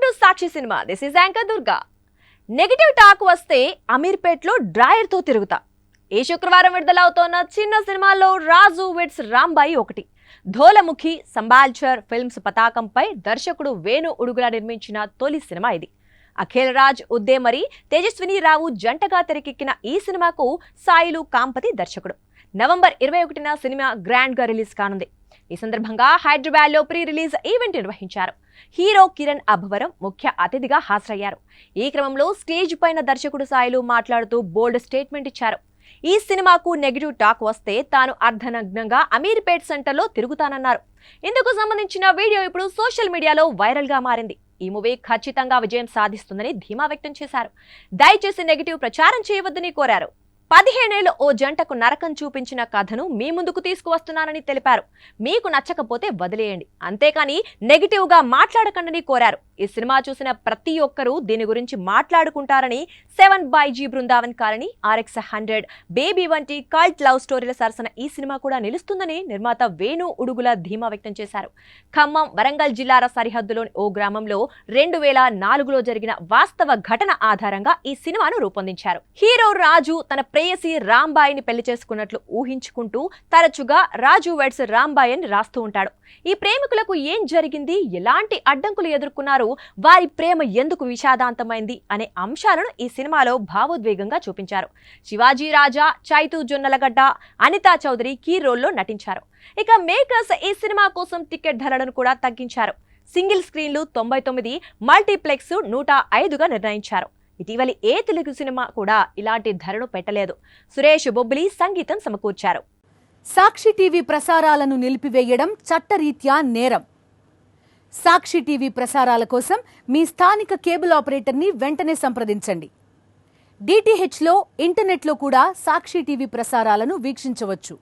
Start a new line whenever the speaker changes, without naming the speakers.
Welcome to Sakshi cinema. This is anchor Durga. Negative talk వస్తే అమీర్పేట్లో drawer తో తిరుగుతా. ఈ శుక్రవారం విడుదలవుతోన్న చిన్న సినిమాల్లో రాజు వెడ్స్ రాంబాయి ఒకటి. ధోలముఖి సంబాల్చర్ ఫిల్మ్స్ పతాకంపై దర్శకుడు వేణు ఉడుగుల నిర్మించిన తొలి సినిమా ఇది. అఖిల్ రాజ్ ఉద్దేమరి, తేజస్విని రావు జంటగా తెరకెక్కిన ఈ సినిమాకు సాయిలు కాంపతి దర్శకుడు. నవంబర్ 21న సినిమా గ్రాండ్ గా రిలీజ్ కానుంది. ఈ సందర్భంగా హైదరాబాద్ లో ప్రీ రిలీజ్ ఈవెంట్ నిర్వహించారు. హీరో కిరణ్ అబ్బవరం ముఖ్య అతిథిగా హాజరయ్యారు. ఈ క్రమంలో స్టేజ్ పైన దర్శకుడు సాయిలు మాట్లాడుతూ బోల్డ్ స్టేట్మెంట్ ఇచ్చారు. ఈ సినిమాకు నెగిటివ్ టాక్ వస్తే తాను అర్ధనగ్నంగా అమీర్పేట్ సెంటర్లో తిరుగుతానన్నారు. ఇందుకు సంబంధించిన వీడియో ఇప్పుడు సోషల్ మీడియాలో వైరల్ గా మారింది. ఈ మూవీ ఖచ్చితంగా విజయం సాధిస్తుందని ధీమా వ్యక్తం చేశారు. దయచేసి నెగిటివ్ ప్రచారం చేయవద్దని కోరారు. 15 ఏళ్లు ఓ జంటకు నరకం చూపించిన కథను మీ ముందుకు తీసుకువస్తున్నానని తెలిపారు. మీకు నచ్చకపోతే వదిలేయండి, అంతేకాని నెగిటివ్ గా మాట్లాడకండి కోరారు. ఈ సినిమా చూసిన ప్రతి ఒక్కరూ దీని గురించి మాట్లాడుకుంటారని 7/G Brindavan colony, RX 100, baby వంటి కల్ట్ లవ్ స్టోరీల సరసన ఈ సినిమా కూడా నిలుస్తుందని నిర్మాత వేణు ఉడుగుల ధీమా వ్యక్తం చేశారు. ఖమ్మం, వరంగల్ జిల్లాల సరిహద్దులోని ఓ గ్రామంలో 2004లో జరిగిన వాస్తవ ఘటన ఆధారంగా ఈ సినిమాను రూపొందించారు. హీరో రాజు తన ప్రేయసి రాంబాయిని పెళ్లి చేసుకున్నట్లు ఊహించుకుంటూ తరచుగా రాజు వెడ్స్ రాంబాయి అని రాస్తూ ఉంటాడు. ఈ ప్రేమికులకు ఏం జరిగింది, ఎలాంటి అడ్డంకులు ఎదుర్కొన్నారు, వారి ప్రేమ ఎందుకు విషాదాంతమైంది అనే అంశాలను ఈ సినిమాలో భావోద్వేగంగా చూపించారు. శివాజీ రాజా, చైతు జొన్నలగడ్డ, అనితా చౌదరి కీ రోల్లో నటించారు. ఇక మేకర్స్ ఈ సినిమా కోసం టికెట్ ధరలను కూడా తగ్గించారు. సింగిల్ స్క్రీన్లు 99, మల్టీప్లెక్స్ 105గా నిర్ణయించారు. ఇటీవలి ఏ తెలుగు సినిమా కూడా ఇలాంటి ధరను పెట్టలేదు. సురేష్ బొబ్బిలి సంగీతం సమకూర్చారు.
సాక్షి టీవీ ప్రసారాలను నిలిపివేయడం చట్టరీత్యా నేరం. సాక్షి టీవీ ప్రసారాల కోసం మీ స్థానిక కేబుల్ ఆపరేటర్ని వెంటనే సంప్రదించండి. DTHలో, ఇంటర్నెట్లో కూడా సాక్షి టీవీ ప్రసారాలను వీక్షించవచ్చు.